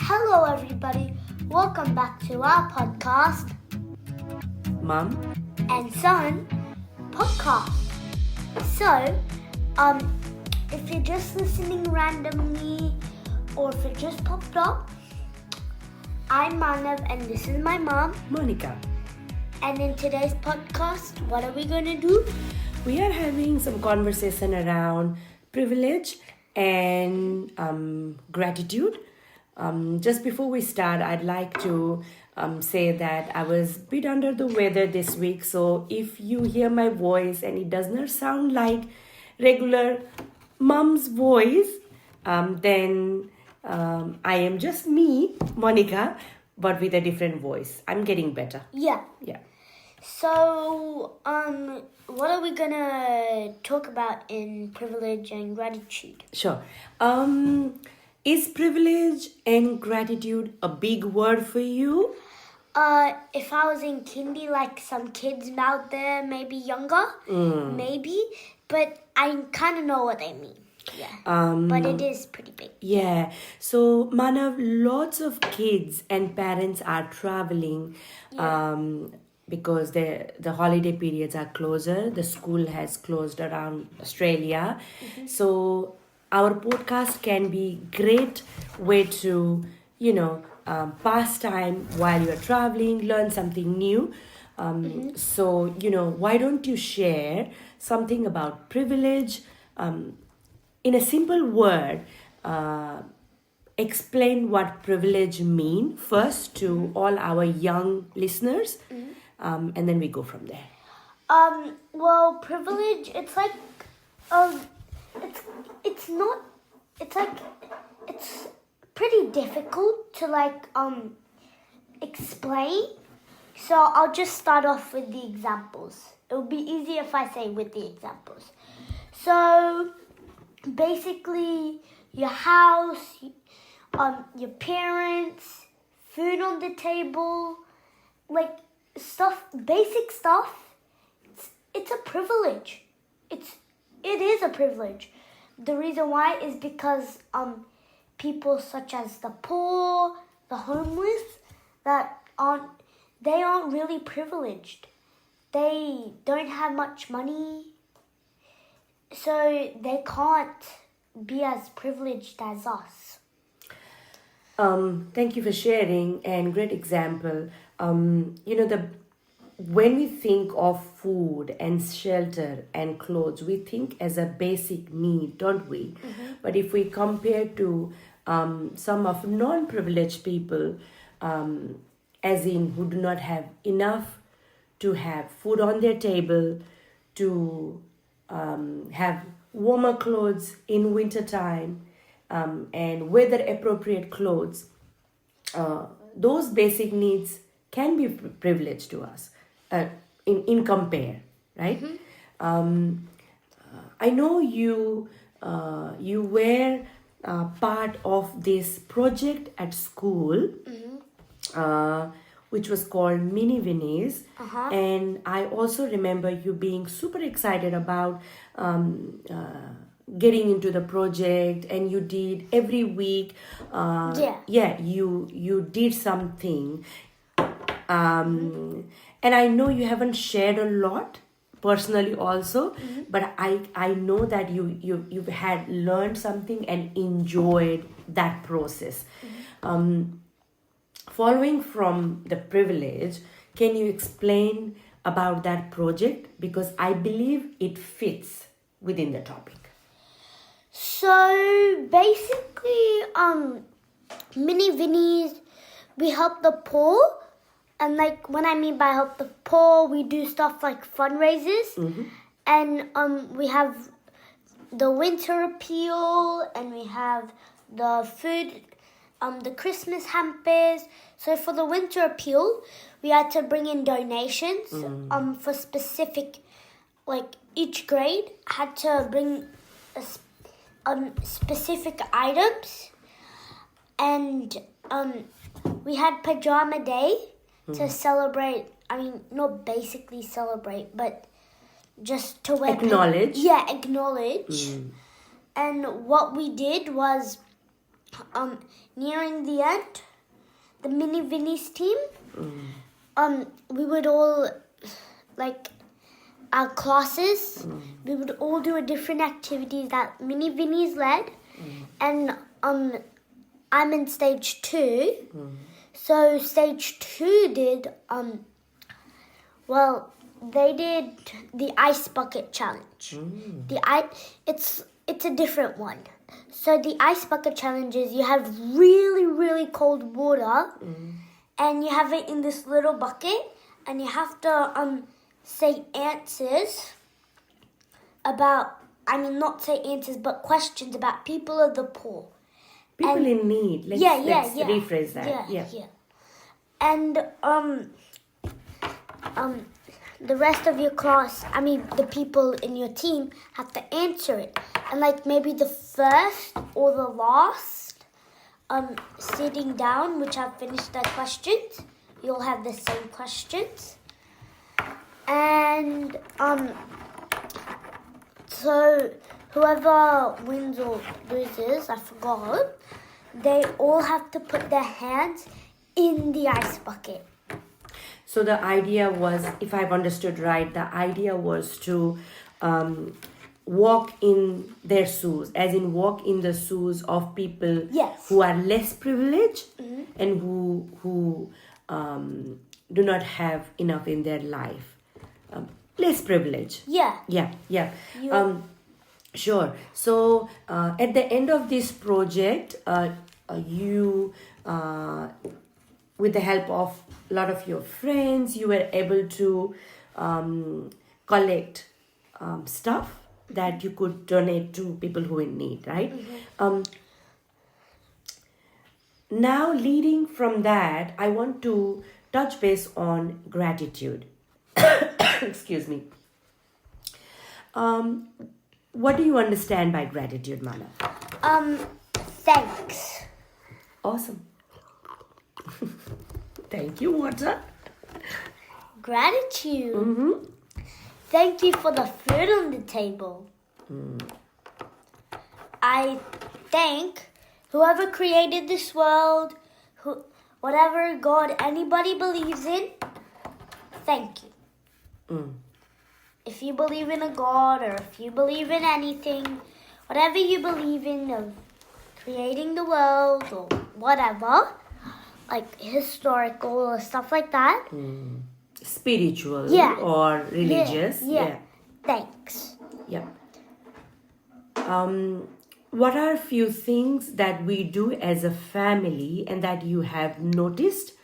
Hello everybody, welcome back to our podcast, Mum&Son podcast. So, if you're just listening randomly or if it just popped up, I'm Manav and this is my mom, Monika. and in today's podcast, what are we going to do? We are having some conversation around privilege and gratitude. Just before we start, I'd like to say that I was a bit under the weather this week. So if you hear my voice and it does not sound like regular mom's voice, then I am just me, Monika, but with a different voice. I'm getting better. Yeah. Yeah. So, what are we going to talk about in privilege and gratitude? Sure. Is privilege and gratitude a big word for you? If I was in kindy, like some kids out there, maybe younger, maybe, but I kind of know what they mean. Yeah, but it is pretty big. Yeah. So, Manav, lots of kids and parents are traveling because the holiday periods are closer. The school has closed around Australia. Mm-hmm. So, our podcast can be great way to, pass time while you're traveling, learn something new. So, why don't you share something about privilege? In a simple word, explain what privilege mean first to all our young listeners, and then we go from there. Well, privilege, it's like, it's pretty difficult to explain. So I'll just start off with the examples. It would be easier if I say with the examples. So basically, your house, your parents, food on the table, basic stuff. It's a privilege. It is a privilege. The reason why is because people such as the poor, the homeless, they aren't really privileged. They don't have much money, so they can't be as privileged as us. Thank you for sharing and great example. When we think of food and shelter and clothes, we think as a basic need, don't we? Mm-hmm. But if we compare to some of non-privileged people, as in who do not have enough to have food on their table, to have warmer clothes in winter time, and weather appropriate clothes, those basic needs can be privileged to us in compare, right? Mm-hmm. I know you were part of this project at school, which was called Mini Winnies, and I also remember you being super excited about getting into the project, and you did every week. You did something, and I know you haven't shared a lot personally also, but I know that you've had learned something and enjoyed that process. Following from the privilege, can you explain about that project, because I believe it fits within the topic? So basically, Mini Vinnies, we help the poor. And when I mean by help the poor, we do stuff like fundraisers. And we have the winter appeal, and we have the food, the Christmas hampers. So for the winter appeal, we had to bring in donations for specific, each grade had to bring specific items. And we had pajama day to celebrate. I mean, not basically celebrate, but just to wear... Acknowledge. Acknowledge. And what we did was nearing the end, the Mini Vinny's team, we would all, like, our classes, we would all do a different activities that Mini Vinny's led, and I'm in stage 2. So stage 2 did they did the ice bucket challenge. It's a different one. So the ice bucket challenge is you have really, really cold water, and you have it in this little bucket, and you have to say answers about, not say answers, but questions about people of the poor. People in need. Let's rephrase that. Yeah. And the rest of your class, the people in your team have to answer it. And like maybe the first or the last sitting down, which have finished their questions, you'll have the same questions. And so whoever wins or loses, I forgot, they all have to put their hands in the ice bucket. So the idea was, if I've understood right, the idea was to walk in their shoes, as in walk in the shoes of people who are less privileged and who do not have enough in their life. Less privilege. Yeah. Sure. So at the end of this project, you, with the help of a lot of your friends, you were able to collect stuff that you could donate to people who are in need, right? Now, leading from that, I want to touch base on gratitude. Excuse me. What do you understand by gratitude, Manav? Thanks. Awesome. Thank you, water. Gratitude. Thank you for the food on the table. I thank whoever created this world, whatever God anybody believes in. Thank you. If you believe in a God, or if you believe in anything, whatever you believe in of creating the world or whatever, like historical or stuff like that. Spiritual or religious. Yeah. Thanks. Yeah. What are a few things that we do as a family and that you have noticed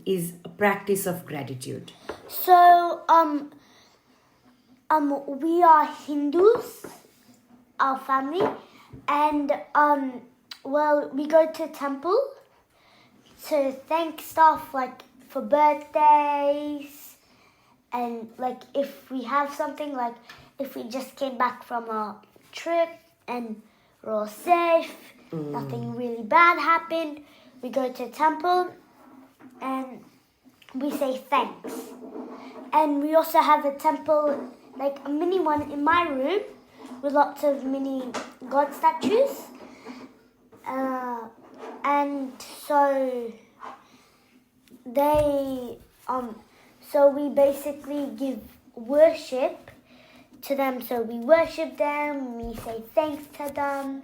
is a practice of gratitude? So, we are Hindus, our family, and we go to temple to thank stuff like for birthdays, and like if we have something, like if we just came back from a trip and we're all safe, nothing really bad happened, we go to temple and we say thanks. And we also have a temple, like a mini one in my room with lots of mini God statues. And so we basically give worship to them. So we worship them, we say thanks to them.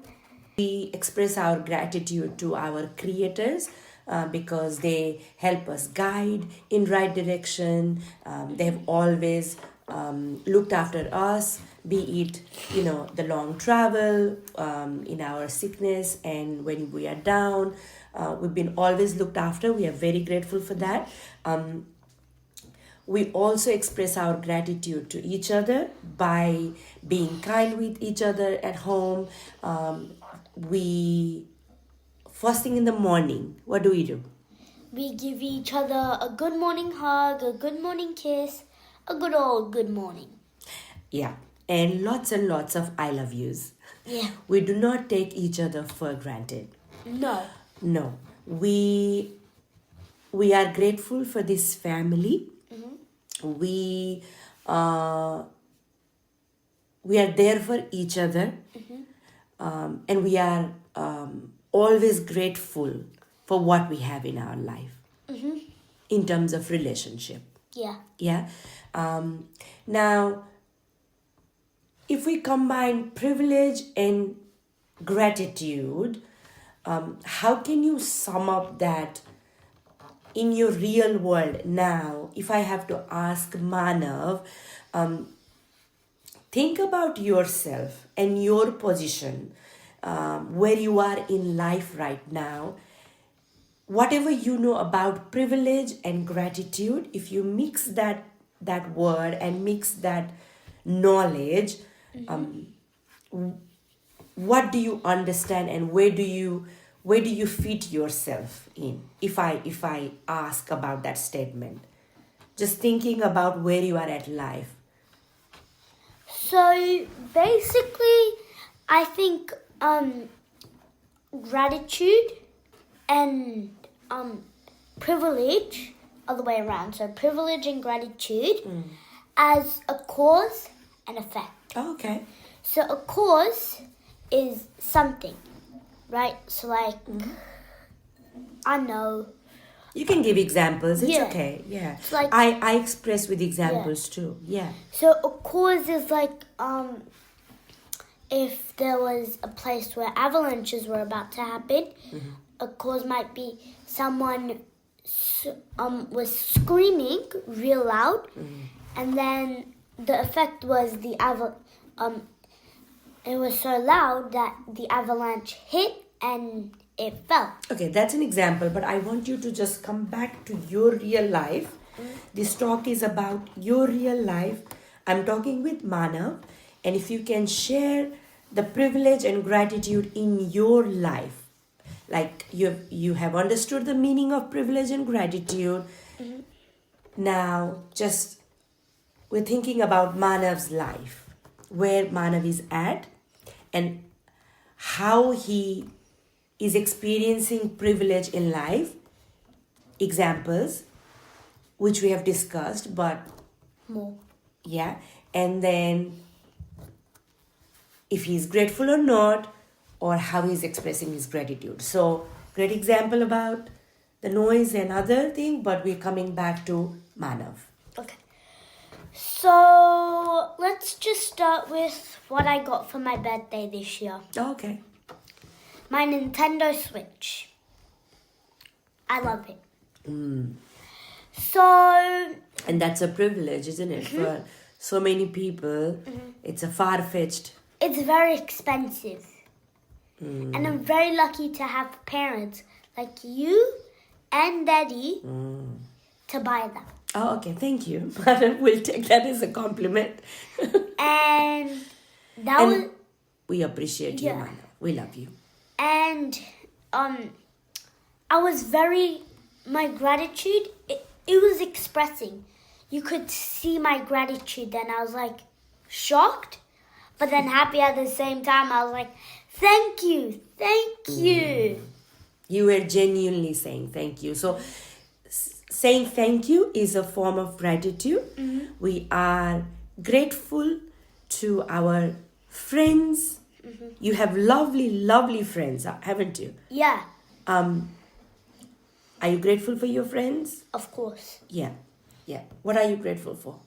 We express our gratitude to our creators because they help us guide in right direction. They have always looked after us, be it, the long travel, in our sickness, and when we are down. We've been always looked after. We are very grateful for that. We also express our gratitude to each other by being kind with each other at home. First thing in the morning, what do? We give each other a good morning hug, a good morning kiss, a good old good morning. Yeah, and lots of I love yous. Yeah. We do not take each other for granted. No. We are grateful for this family. We are there for each other. And we are always grateful for what we have in our life in terms of relationship. Yeah. Yeah. Now, if we combine privilege and gratitude, how can you sum up that in your real world now? If I have to ask Manav, think about yourself and your position, where you are in life right now. Whatever you know about privilege and gratitude, if you mix that word and mix that knowledge, what do you understand and where do you fit yourself in? If I ask about that statement, just thinking about where you are at life. So basically, I think gratitude and privilege, other way around. So privilege and gratitude as a cause and effect. Oh, okay. So a cause is something, right? So like, I know. You can give examples. It's Yeah. okay. Yeah. It's like- I express with examples too. Yeah. So a cause is like if there was a place where avalanches were about to happen, a cause might be someone was screaming real loud, and then the effect was it was so loud that the avalanche hit and it fell. Okay, that's an example, but I want you to just come back to your real life. This talk is about your real life. I'm talking with Manav, and if you can share the privilege and gratitude in your life, like you have understood the meaning of privilege and gratitude. Now, just we're thinking about Manav's life, where Manav is at, and how he is experiencing privilege in life. Examples, which we have discussed, but More. yeah, and then if he's grateful or not, or how he's expressing his gratitude. So, great example about the noise and other thing, but we're coming back to Manav. Okay. So let's just start with what I got for my birthday this year. Okay. My Nintendo Switch. I love it. So And that's a privilege, isn't it? For so many people, it's a far-fetched. it's very expensive. And I'm very lucky to have parents like you and Daddy to buy that. Oh, okay. Thank you. We'll take that as a compliment. And that was And we appreciate you, Yeah. Manav. We love you. and I was my gratitude it was expressing. You could see my gratitude then. I was like shocked, but then happy at the same time. I was like, thank you. You were genuinely saying thank you. So, saying thank you is a form of gratitude. We are grateful to our friends. You have lovely, lovely friends, haven't you? Yeah, Are you grateful for your friends? of course. Yeah. What are you grateful for?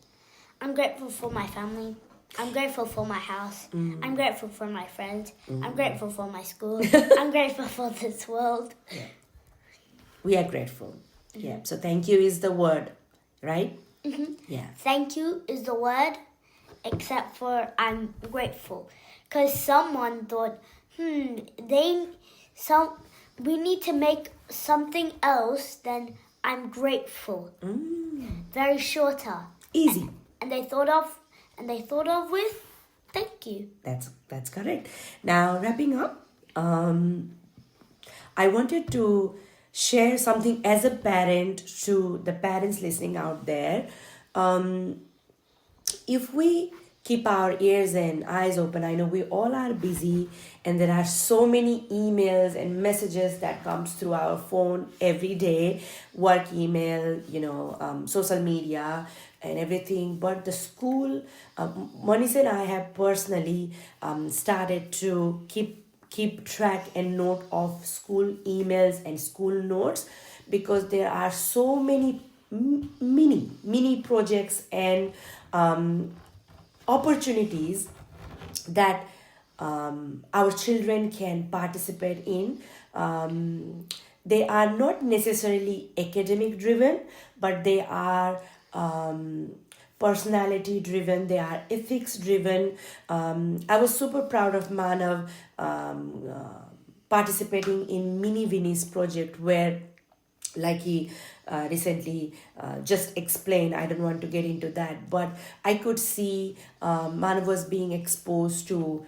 I'm grateful for my family. I'm grateful for my house. I'm grateful for my friends. I'm grateful for my school. I'm grateful for this world. We are grateful. Yeah. So thank you is the word, right? Yeah. Thank you is the word, except for I'm grateful. Because someone thought, we need to make something else than I'm grateful. Very shorter. Easy. And they thought of with thank you. That's correct. Now wrapping up, I wanted to share something as a parent to the parents listening out there. If we keep our ears and eyes open, I know we all are busy and there are so many emails and messages that comes through our phone every day, work email, social media and everything. But the school, Monika and I have personally started to keep keep track and note of school emails and school notes, because there are so many mini projects and opportunities that our children can participate in. They are not necessarily academic driven, but they are personality driven, they are ethics driven. I was super proud of Manav participating in Mini Vinny's project, where like he recently just explained. I don't want to get into that, but I could see Manav was being exposed to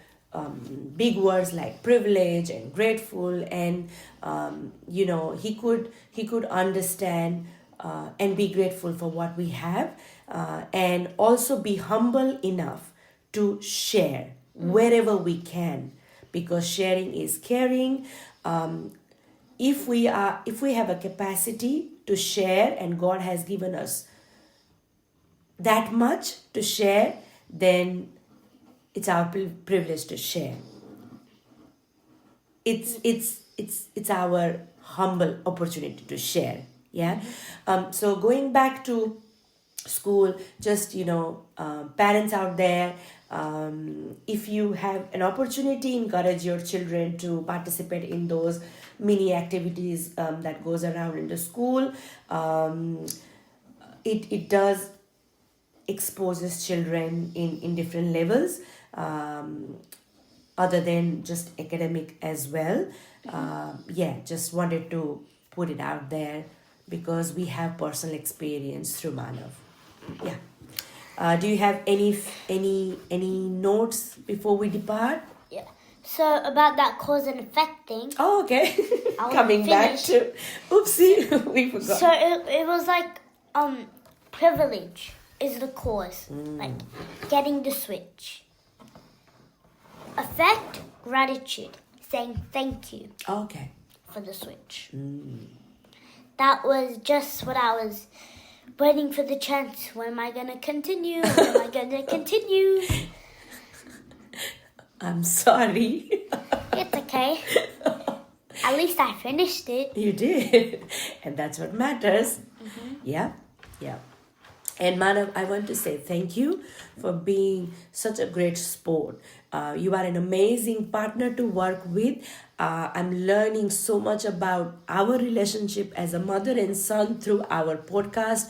big words like privilege and grateful, and he could understand and be grateful for what we have, and also be humble enough to share wherever we can, because sharing is caring. If we have a capacity to share, and God has given us that much to share, then it's our privilege to share. It's our humble opportunity to share. Yeah. So going back to school, just parents out there, if you have an opportunity, encourage your children to participate in those mini activities that goes around in the school. It does exposes children in different levels, other than just academic as well. Just wanted to put it out there, because we have personal experience through Manav. Yeah. Do you have any notes before we depart? Yeah. So about that cause and effect thing. Oh, okay. I wanna Coming back finish. to, oopsie, we forgot. So it was like privilege is the cause, like getting the switch. Effect, gratitude, saying thank you Okay. for the switch. That was just what I was waiting for, the chance. When am I gonna continue? When am I gonna continue? I'm sorry. It's okay. At least I finished it. You did. And that's what matters. Yeah. And Manav, I want to say thank you for being such a great sport. You are an amazing partner to work with. I'm learning so much about our relationship as a mother and son through our podcast.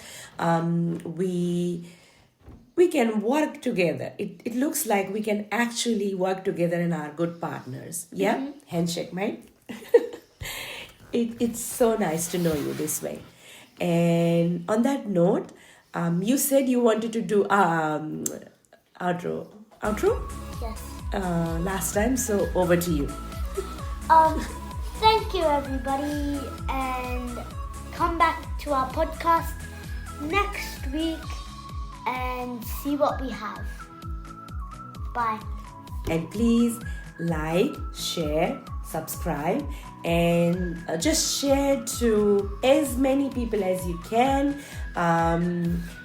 We can work together. It looks like we can actually work together and are good partners. Yeah? Handshake, mate. It's so nice to know you this way. And on that note, you said you wanted to do outro. Yes. Last time, so over to you. Thank you, everybody, and come back to our podcast next week and see what we have. Bye. And please like, share, subscribe, and just share to as many people as you can.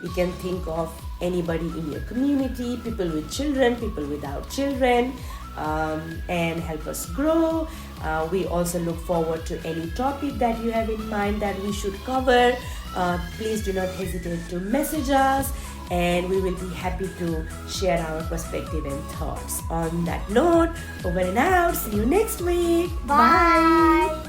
You can think of anybody in your community, people with children, people without children, and help us grow. We also look forward to any topic that you have in mind that we should cover. Please do not hesitate to message us, and we will be happy to share our perspective and thoughts. On that note, over and out. See you next week. Bye.